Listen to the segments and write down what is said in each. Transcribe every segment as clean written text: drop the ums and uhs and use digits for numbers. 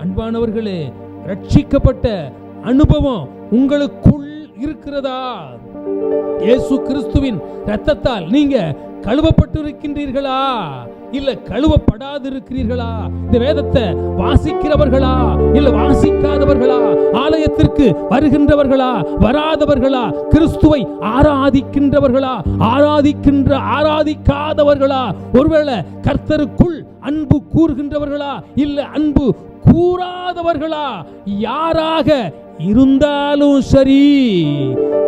அன்பானவர்களே, ரட்சிக்கப்பட்ட அனுபவம் உங்களுக்குள் இருக்கிறதா? இயேசு கிறிஸ்துவின் இரத்தத்தால் நீங்க கழுவப்பட்டிருக்கின்றீர்களா? இல்ல கழுவப்படாது இருக்கிறீர்களா? இந்த வேதத்தை வாசிக்கிறவர்களா இல்ல வாசிக்காதவர்களா? ஆலயத்திற்கு வருகின்றவர்களா வராதவர்களா? கிறிஸ்துவை ஆராதிக்கின்றவர்களா ஆராதிக்காதவர்களா? ஒருவேளை கர்த்தருக்குள் அன்பு கூறுகின்றவர்களா இல்ல அன்பு கூறாதவர்களா? யாராக இருந்தாலும் சரி,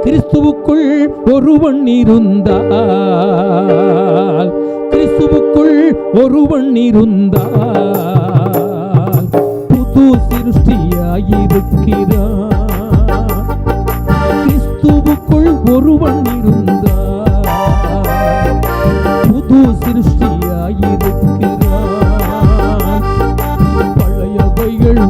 கிறிஸ்துவுக்குள் ஒருவன் இருந்தால், கிறிஸ்துவுக்குள் ஒருவன் இருந்தால் புது சிருஷ்டியாயிருக்கிறான். கிறிஸ்துவுக்குள் ஒருவன் இருந்தால் புது சிருஷ்டியாயிருக்கிறான். பழையவைகள்